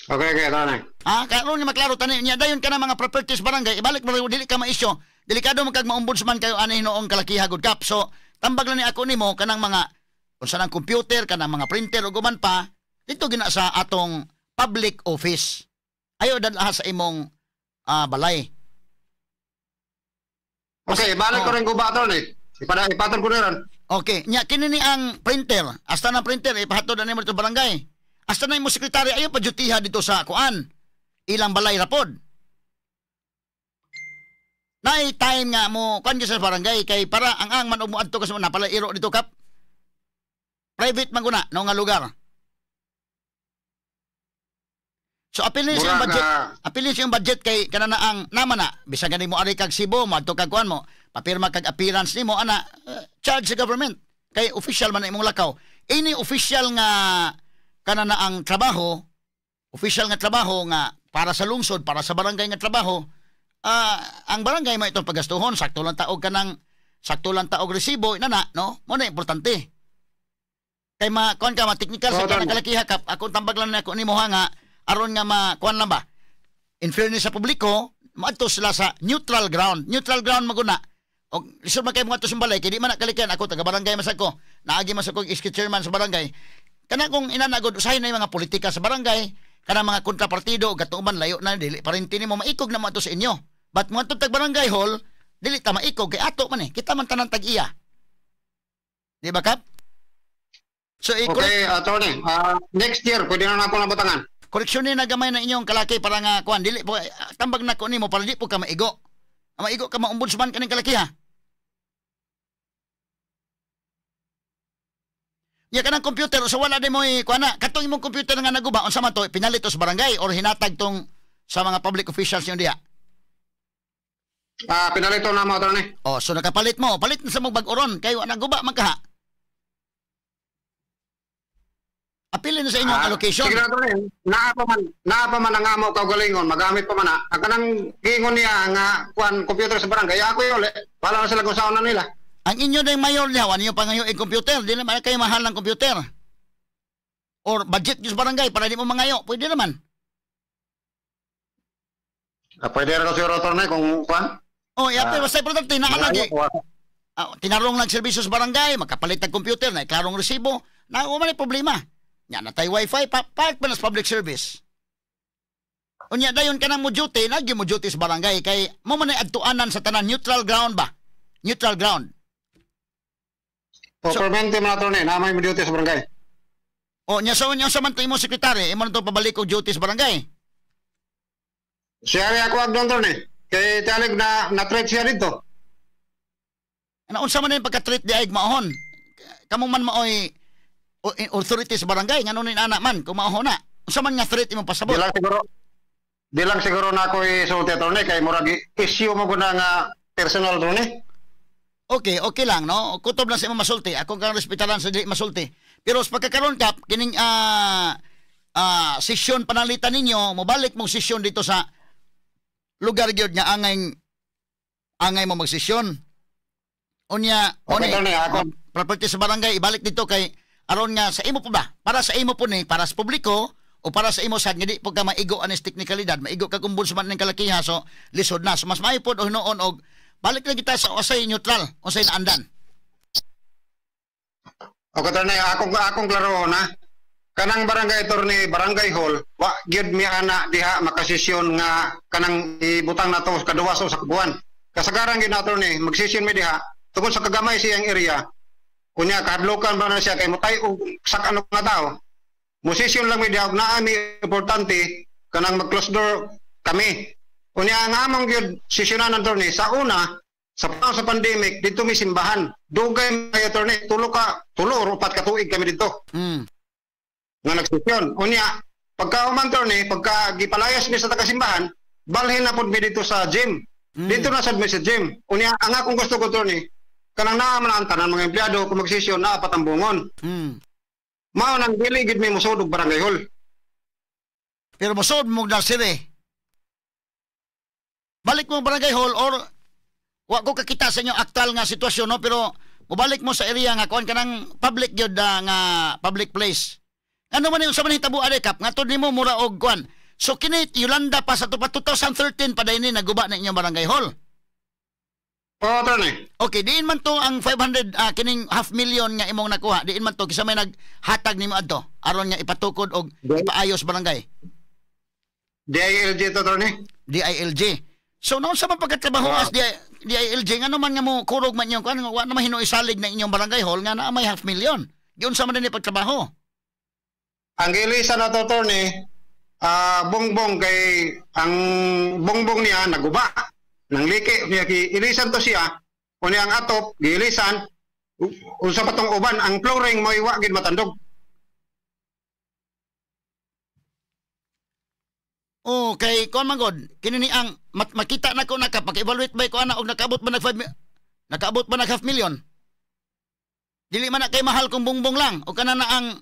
Okay, tanay. Karon ni maklaro tani niya dayon ka na mga properties barangay ibalik mo dili ka maisyo. Delikado man kag maombudsman kayo ani noong kalakiha good kap. So tambag lang ni ako nimo kanang mga unsa nang computer kanang mga printer ug guman pa dito gina sa atong public office. Ayo dadlaha sa imong balay. Okay, balik ko rin guba attorney. Ipatan ko na rin. Okay, nya kini ni ang printer. Hasta na printer ipahatod na nimo dito barangay. Hasta na imo sekretary ayo pa dutiha dito sa kuan. Ilang balay rapod. Nay time nga mo kuan sa barangay kay para ang man umuadto kasi napala iro dito kap. Private man guna no nga lugar. So apilin sa budget. Apilin sa budget kay kanana ang naman na bisan gani mo ari kag Cebu mo adto kag kuan mo. Papirma kag appearance nimo ana charge sa government kay official man imong lakaw. Ini official nga kanana ang trabaho, official nga trabaho nga para sa lungsod, para sa barangay nga trabaho, ang barangay mo itong pagastuhon, sakto lang taog kanang resibo inana, no? Mo na importante. Kay kuan ka technical sa kanang kalakiha kap, akong tambag lang nako nimo nga aron nga kuan lang ba. In fairness sa publiko, maadto sila sa neutral ground. Neutral ground maguna. Og lisod man kay mo ato sa balay kay di man nakalikan ako taga barangay masako. Naagi man sa kog iski chairman sa barangay. Kana kung inanagod usahay na yung mga politika sa barangay, kana mga kontrapartido gatuman layo na dili parenti nimo maikog na mo ato sa inyo. But mo ato tag barangay hall, dili ta maikog kay ato man kita man tanan tag-iya. Di ba kap? So okay, attorney. Next year pwede na nako nabatangan. Koreksyonin na gamay na inyong kalaki para nga kuan dili po tambag nako nimo para di po ka maigo. Maigo ka maombudsman kaning kalakiha. Ya kanang computer so wala di mo kuana katong imong computer nga naguba unsa man to pinalit sa barangay or hinatag tong sa mga public officials yung diha. Pinalito na mo attorney. Oh, so nakapalit mo. Palit na sa mong bag-oron kay wala naguba man kaha. Apilin na sa inyong allocation. Sige attorney. Naa pa man ang amo kaugalingon magamit pa man na. Ang kanang gingon niya nga kuan computer sa barangay ako uli. Wala na sila kung saan na nila. Ang inyo na mayor niya, wala niyo pa ngayon yung computer. Di naman kayo mahal ng computer. Or budget nyo sa barangay para di mo mangayo. Pwede naman. Pwede rin kasi rotor na kung kuhan? Oh, pero basta importante, naalagi. Tinarong ng serbisyo sa barangay, magkapalit ng computer, na iklarong resibo. Wala may problema. Yan na tayo wifi, part pa na sa public service. Unya, dayon ka na mo duty, naging mo duty sa barangay. Kay mo man ay adtuanan sa tanan, neutral ground ba? Neutral ground. Permanente man ato na may duty sa barangay. O, nya sa man imo sekretary, imo na pabalik og duty sa barangay. Siya ako ag doon ni. Kay talig na-treat siya dito. Ano unsa man yung pagka-treat di ay maahon? Kamong man maoy authority sa barangay ngano ni anak man kung maahon na. Unsa man nga threat imo pasabot? Di lang siguro na ako isulti ato ni kay murag issue mo guna nga personal to ni. Okay lang, no? Kutob lang sa imo masulti. Ako kang respetaran sa di masulti. Pero sa pagkakaroon kap, kining sesyon panalitan ninyo, mobalik mong sesyon dito sa lugar gyud nga angay mo magsesyon. Unya, property sa barangay, ibalik dito kay aron nga sa imo po ba? Para sa imo po ni, para sa publiko, o para sa imo sad nga di pag ka maigo anis teknikalidad, maigo ka kumbulsuman ng kalakiha, so lisod na. So mas maipod o hinoon og balik na kita sa usay neutral, usay naandan. O katernay, akong klaro na, kanang barangay attorney, barangay hall, wa gyud mi ana diha makasesyon nga kanang ibutang nato kaduwas sa kabuan. Kasagaran gyud na attorney, magsesyon mi diha tungod sa kagamay siyang area. Kunya kahadlokan ba na siya kay mutay og sak ano nga tao. Musesyon lang mi diha og naa mi importante kanang mag-close door kami. Kunya nga among gyud sesyonan attorney sa una sa panahon sa pandemic dito mi simbahan. Dugay may attorney tulo or 4 ka tuig kami dito. Nga nagsesyon. Unya pagka umantor ni pagka gipalayas mi sa taga-simbahan, balhin na pud mi dito sa gym. Dito na sad mi sa gym. Unya ang akong gusto ko attorney kanang naa man ang tanan mga empleyado kung magsesyon na patambungon. Mao nang dili gid mi mosud og barangay hall. Pero mosud mo na sire. Balik mo barangay hall or wa ko kakita sa inyo aktual nga sitwasyon no pero mobalik mo sa area nga kuan kanang public gyud nga public place. Ano man yung sa man hitabo ade kap ngatod nimo mura og kuan. So kini Yolanda pa sa 2013 pa dayni naguba na inyong barangay hall. Oo, attorney. Okay, diin man to ang 500 kining half million nga imong nakuha. Diin man to kisa may naghatag nimo adto aron nga ipatukod og ipaayos barangay. DILG to, attorney. DILG. So noon sa man pagkatrabaho as DILG ngano man nga mo kurog man yung kuan wa na mahino isalig na inyong barangay hall nga naa may half million. Giun sa man ni pagtrabaho. Ang gilisan na to, attorney, bongbong kay ang bongbong niya naguba. Nang liki niya ilisan to siya, kunya ang atop gilisan unsa pa tong uban ang flooring mo iwa gid matandog. Okay, kuan man god. Kini ni ang makita na ko nakapag-evaluate ba ko ana og nakaabot ba nag half million? Dili man na kay mahal kung bongbong lang o kana na ang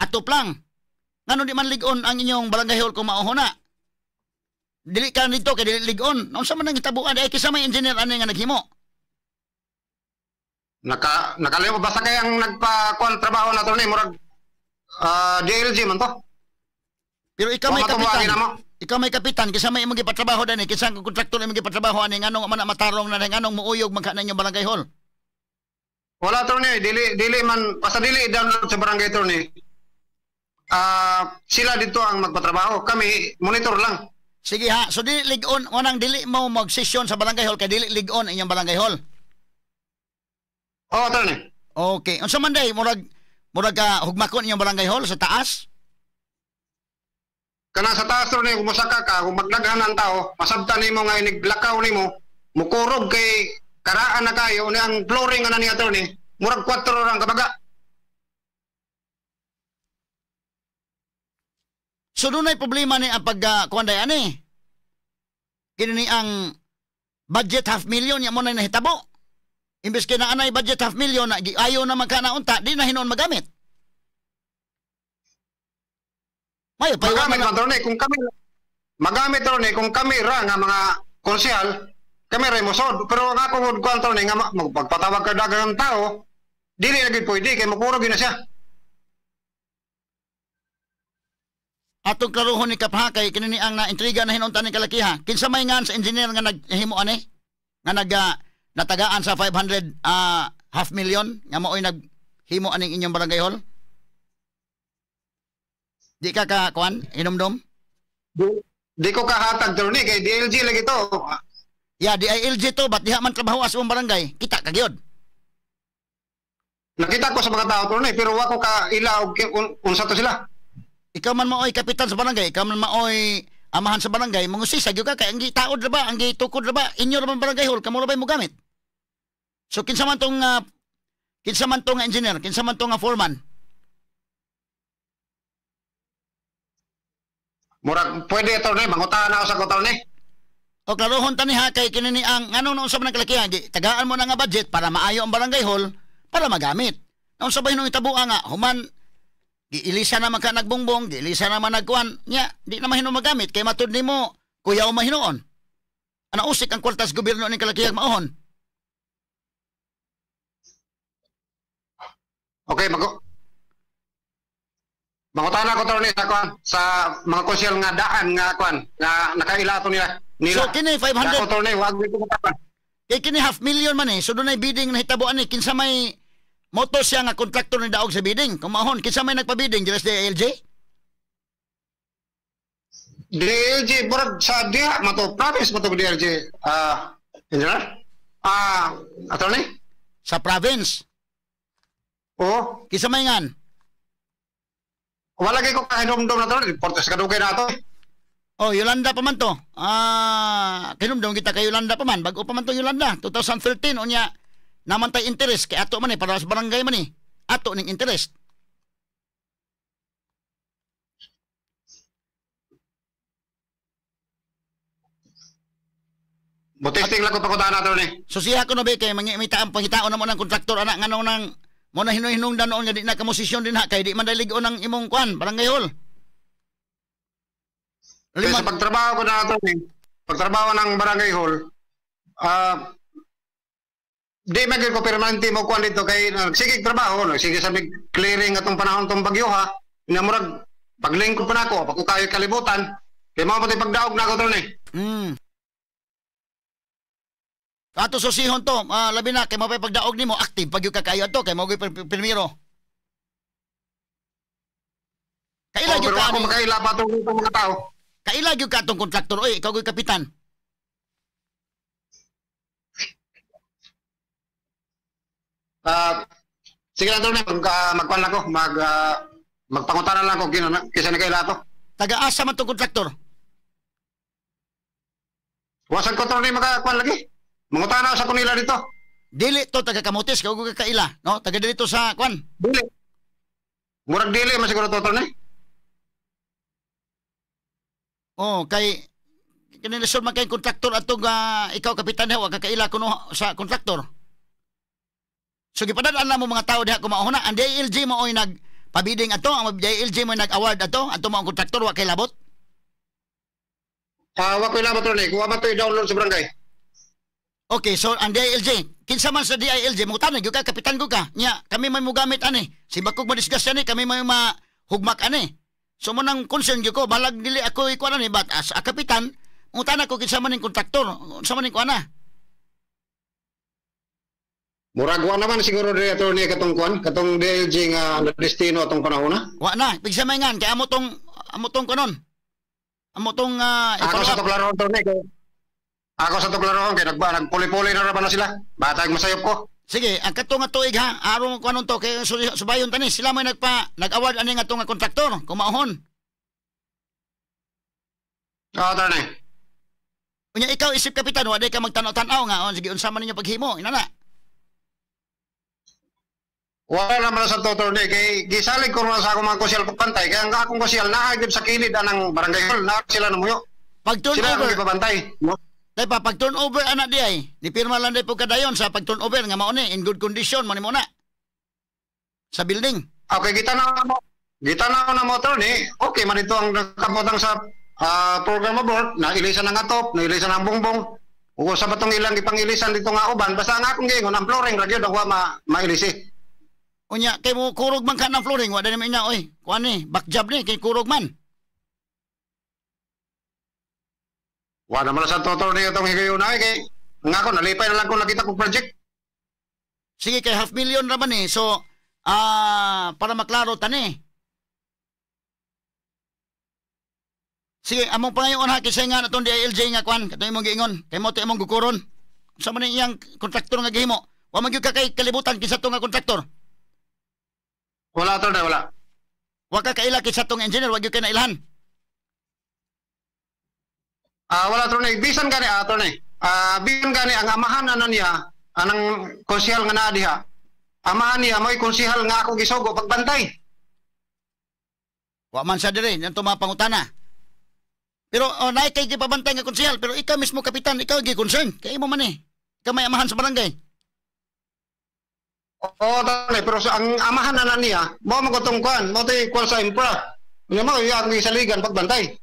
atop lang. Ngano di man ligon ang inyong barangay hall kung mauho na? Dili ka nito kay dili ligon. Unsa man nang gitabuan ay kisa may engineer ani nga naghimo? Nakaliw basta kay ang nagpa-kuan trabaho na to ni murag DLG man to. Pero ikaw may kapitan. Mo. Ikaw may kapitan kisa may imong gipatrabaho dani kisa ang kontraktor imong gipatrabaho ani nganong man matarong na nganong muuyog magka na inyong barangay hall. Wala to ni dili man basta dili download sa barangay to ni. Sila dito ang magpatrabaho. Kami monitor lang. Sige ha, so dili ligon, unang dili mo mag-session sa barangay hall kay dili ligon inyong barangay hall. Oo, attorney. Okay, unsa man day murag hugmakon inyong barangay hall sa taas? Kana sa taas ron kung musaka ka, kung magdaghan ang tao, masabtan nimo nga iniglakaw nimo, mukurog kay karaan na kayo ni ang flooring ana ni attorney, murag 4 rang kabaga. So dunay problema ni ang pagkuanday ani. Kini ni ang budget half million ya mo na nahitabo. Imbes kay na anay budget half million na ayo na magkana unta, di na hinon magamit. Mayo pa Magamit man ron kung kami magamit ron kung kami ra nga mga konsehal, kami ra mosod, pero nga kung kuan ron nga magpatawag ka daghang tao, dili lagi pwede kay makurog na siya. Atong klaruhon ni Kapha kay kinini ang naintriga na hinunta ni kalakiha. Kinsa may ngan sa engineer nga naghimo ani? Nga natagaan sa 500 half million nga maoy naghimo aning inyong barangay hall? Di ka kuan hinumdom? Di ko kahatag to ni kay DLG lagi to. Ya, DILG to, ba't diha man trabaho sa barangay? Kita ka gyud. Nakita ko sa mga tao to ni pero wa ko ka ilaw unsa to sila. Ikaw man maoy kapitan sa barangay, ikaw man maoy amahan sa barangay, mangusisa gyud ka kay ang gitaod ra ba, ang gitukod ra ba, inyo ra man barangay hall, kamo ra ba mo gamit? So kinsa man tong engineer, kinsa man tong foreman? Murag pwede to ni mangutan na sa kotaw ni. O klarohon tani ha kay kinini ang ano noon sa man kalakihan, tagaan mo na nga budget para maayo ang barangay hall para magamit. Noon sa bahinong itabuan nga human giilisa naman ka nagbongbong, giilisa naman nagkuan, nya, di na mahino magamit, kay matud nimo, kuya o mahinoon. Ana usik ang kwartas gobyerno ni kalakihag maohon. Okay, mangutana ko to ni sa kuan sa mga konsyel nga daan nga kuan nga nakailato nila. So kini 500. Ako to ni wag dito ko pa. Kay kini half million man so dunay bidding na hitabuan ni kinsa may moto siya nga kontraktor ni daog sa bidding. Kung mahon, kinsa may nagpa-bidding dili sa DILG? DLG murag sa dia mato province mato DLG. Engineer? Attorney? Sa province. Oo. Kinsa may ngan? Wala kay ko kahinomdom na to, reportes kadugay na to. Oh, Yolanda pa man to. Kinumdom kita kay Yolanda pa man. Bago pa man to Yolanda. 2013 unya naman tay interest kay ato man para sa barangay man ato ning interest. Butesting lang ko pakutaan na to ni. So siya ko no be kay mangimita ang pangitaon na mo ng kontraktor anak nganong nang mo na hinuhinungdan noon nga di na kamosisyon din ha kay di man daligon ng imong kuan barangay hall. Kaya sa pagtrabaho ko na to ni, pagtrabaho ng barangay hall, di magiging ko permanente mo kuan dito kay sige trabaho, sige sa big clearing atong panahon tong bagyo ha. Inamurag, paglingkod pa na ako, pag ko kayo kalibutan, kaya mga pati pagdaog na ako to ni. Ato susihon to, labi na, kay mapay pagdaog ni mo, active, pag yung kakayo to, kay mga primero. Kailag yung Pero ka, ako makaila pa itong mga tao. kailag yung ka itong kontraktor, oy, ikaw yung kapitan. Sige lang Tony, magkuhan lang ako, magpangutanan lang ako, kisa na kaila to. Taga-asa man itong kontraktor. Wasan ko Tony, magkuhan lagi. Mangutanan ako sa kunila dito. Dili to taga-kamutis, ikaw yung kakaila, no? Taga dito sa, kwan. Dili. Murag dili, masiguro to Tony. Oh, kay kinilisod man kay kontraktor atong ikaw kapitan wa kakaila kuno sa kontraktor. So gipadadaan na mo mga tao diha kumauna ang DILG mo oy nagpabiding ato ang DILG mo nag-award ato ato mga kontraktor wa kay labot. Wa ko labot Tony, kuha ba to i-download sa barangay? Okay, so ang DILG, kinsa man sa DILG mo tanong gyud ka kapitan ko ka. Nya kami may mogamit ani. Si bakog madiscuss ani kami may mahugmak ani. So mo nang concern gyud ko balag dili ako ikuan ni but as a kapitan utana ko kinsa man ning kontraktor unsa man ning kuan na. Murag wa naman siguro diri Tony katong kuan, katong DLG nga destino atong panahon na. Wa na pigsa mayngan kay amo tong kanon. Amo tong Ako sa tuklaron Tony. Ako sa tuklaron kay nagpuli-puli na ra ba na sila. Batag masayop ko. sige, ang katong nga tuig ha, aron ko anon to kay subayon tani sila may nag-award ani nga to nga kontraktor, kumaahon. Tony. Unya ikaw isip kapitan, wa day ka magtanaw-tanaw nga sige unsa man ninyo paghimo, inana. Wala naman sa Tony kay gisalig ko na sa akong mga kusyal pagpantay kaya ang akong kusyal naa gyud sa kilid anang barangay hall na sila namuyo. Pag Sila ang turnover, ipabantay. No? tay pa pag turnover ana di ay, ni pirma lang day po kadayon sa pag turnover nga mao ni in good condition man na sa building. Okay, gitanaw na mo. Gitanaw na mo Tony. Okay man ito ang nakabutang sa program board na ilisan ng atop, na ilisan ng bongbong. O sa batong ilang ipangilisan dito nga uban basta nga akong gingon ang flooring ra gyud wa mailisi. Unya kay mo kurog man ka ng flooring, wa day na oy, kuan ni, back job ni kay kurog man. Wa naman sa Tony itong higayon na kay nga ako nalipay na lang kung nakita kong project. Sige kay 500,000 ra man ni. So para maklaro tani. Sige, among pangayon ha kisay nga natong DILG nga kwan, katong imong giingon, kay mo to imong gukuron. Sa man iyang kontraktor nga gihimo. Wa man gyud ka kay kalibutan kinsa to nga kontraktor. Wala Tony, wala. Wa ka kaila kinsa to nga engineer, wa gyud kay nailhan. Wala Tony, bisan gani Tony. Bisan gani ang amahan ano niya, anang konsyal nga naa diha. Amahan niya mo'y konsihal nga ako gisugo pagbantay. Wa man sa dire, yan to mga pangutana. Pero naay kay gipabantay nga konsehal, pero ikaw mismo kapitan, ikaw gi concern. Kay imo man eh. Ikaw may amahan sa barangay. Oo, Tony, pero ang amahan na niya, mo mo kutong kuan, mo tay kuan sa impra. Nga mo yang isaligan pagbantay.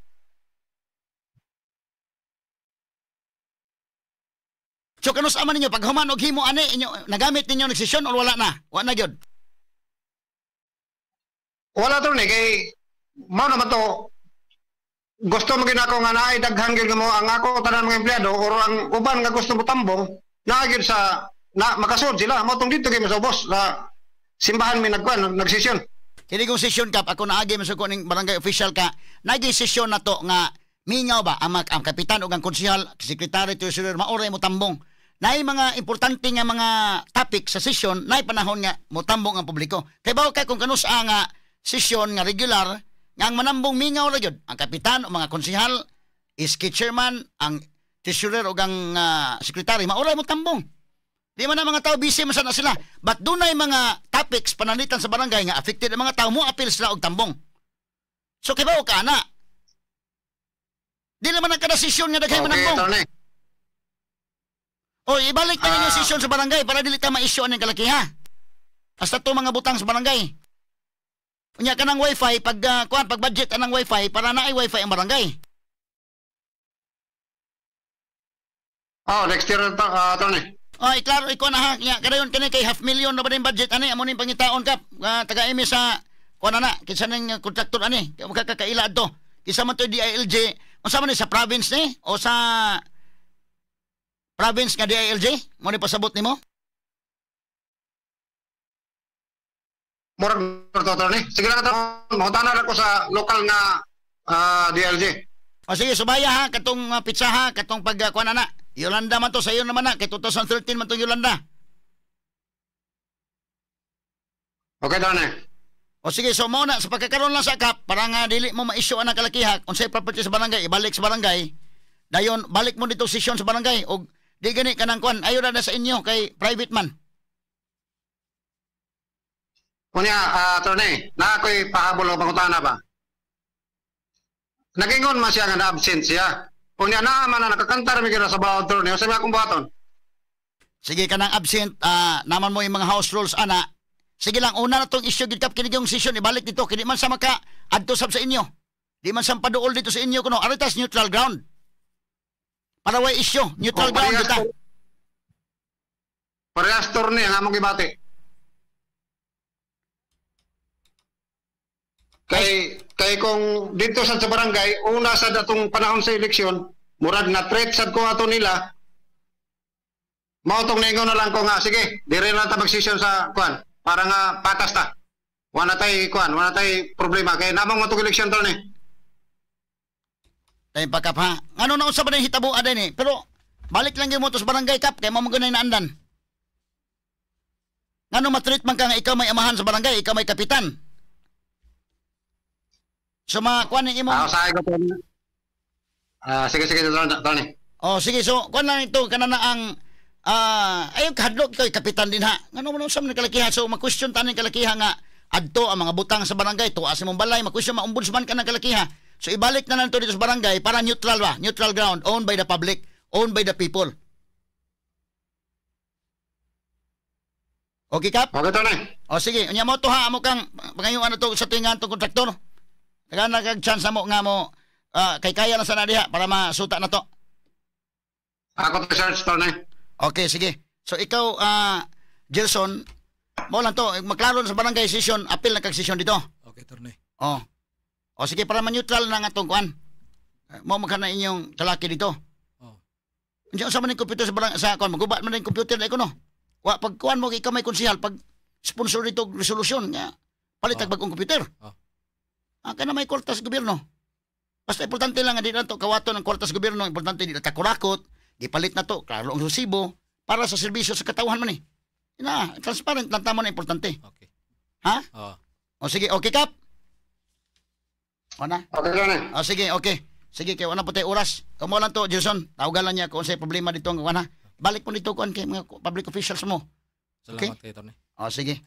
So kanus aman ninyo pag human og himo ani inyo nagamit ninyo nagsesyon o wala na? Wa na gyud. Wala Tony, kay mo naman to gusto mo ginako nga naay daghang gyud mo ang ako tanan mga empleyado o ang uban nga gusto mo tambong naa gyud sa na makasud sila mo tong dito kay masobos sa simbahan mi nagkuan nagsesyon. Kini kong sesyon kap ako naagi man sa ko ning barangay official ka. Nagi sesyon na to nga mingaw ba ang kapitan ug ang konsehal, secretary treasurer maoray mo tambong. Naay mga importante nga mga topic sa sesyon, naay panahon nga motambong ang publiko. Kay bawo kay kung kanus nga sesyon nga regular nga ang manambong mingaw ra gyud ang kapitan o mga konsehal, iski chairman, ang treasurer ug ang secretary maoray mo tambong. Di man na mga tao busy man sana sila. But dunay mga topics pananitan sa barangay nga affected ang mga tao mo appeal sila og tambong. So kay bawo ka ana. Di naman ang kada sesyon nga daghay manambong. Tony. O, ibalik na ninyo sesyon sa barangay para dili ta ma-issue ang kalakiha. Hasta to mga butang sa barangay. Unya ka ng wifi, pag budget anang wifi, para na ay wifi ang barangay. Next year Tony. O, klaro, ikaw na ha. Kaya, kadayon kani kay 500,000 na ba din budget, ani, amo ning pangitaon ka. Taga-imi sa, kuan na kinsa ning kontraktor ani makakakaila adto kinsa man to DILG unsa man ni sa province ni o sa province nga DILG mo ni pasabot nimo Murag to ni. Sige lang ito. Mahutana lang ko sa lokal nga DLG. o sige subaya ha katong pizza ha katong pagkuan na Yolanda man to sayo naman na kay 2013 man to Yolanda Okay daw ni. o sige so mo na sa pagkakaroon lang sa kap para nga dili mo ma-issue ang kalakihak unsay property sa barangay ibalik sa barangay dayon balik mo dito session sa barangay og di gani kanang kuan ayo na sa inyo kay private man. Kunya, attorney, na ako'y pahabol o pangutana ba? Nagingon man siya nga na-absent siya. Kunya, naaman na nakakantar mi kira sa bawat attorney. O sabi akong buhaton. Sige ka nang absent, naman mo yung mga house rules, ana. Sige lang, una na itong issue, gitap kinigong session, ibalik dito. Kini man sa maka, adto sab sa inyo. Di man sa paduol dito sa inyo, kuno. Aritas neutral ground. Para way issue, neutral ground dito. Parehas attorney, ang among ibati. Kay kung dito sa barangay, una sa datong panahon sa eleksyon, murag na threat sad ko ato nila. Mautong ningon na lang ko nga, sige, dire lang ta mag-session sa kuan para nga patas ta. Wala tay kuan, wala tay problema kay namang matong eleksyon to ni. Tay pagkap ha. Ano na usab na hitabo aday ni, pero balik lang gyud mo to sa barangay kap kay mao magunay na andan. Ngano matreat man ka nga ikaw may amahan sa barangay, ikaw may kapitan. So kuan ni imong Saay ko to. Sige Tony. oh sige so kuan lang ito kanana ang ayo kahadlok ikaw kapitan din ha. Ngano man usab ni kalakiha so ma-question tanin kalakiha nga adto ang mga butang sa barangay tuwa sa imong balay ma-question ma-ombudsman ka ng kalakiha. So ibalik na lang to dito sa barangay para neutral ba? Neutral ground owned by the public, owned by the people. Okay kap? Okay Tony. O sige, unya mo to ha amo kang pangayon ano to sa tuingan tong kontraktor. Taga kag chance mo nga mo kay kaya na sana diha para masuta na to. Ako to search Tony. Okay, sige. So ikaw Gelson, mo lang to maklaro na sa barangay session, appeal na kag session dito. Okay, attorney. Oh. O sige para ma-neutral na nga tong kuan. Mo magkana inyong kalaki dito. Oh. Unsa sa man computer sa barangay sa kuan magubat man yung computer na ikuno. Wa pag kuan mo ikaw may konsehal pag sponsor dito resolution nga palit tag bagong computer. Oh. Kana may kwartas gobyerno. Basta importante lang nga di na to kawato ng kwartas gobyerno, importante di na takurakot, gipalit na to klaro ang resibo para sa serbisyo sa katawhan man ni. Ina, transparent lang tamo na importante. Okay. Ha? Oh. O sige, okay kap. O na? Okay Tony. O sige, okay. Sige, kaya wala po tayo oras. Kamo lang to, Jason. Tawagan lang niya kung sa'yo problema dito ang kuwan ha. Balik mo dito kuwan kay mga public officials mo. Salamat kay attorney. O sige.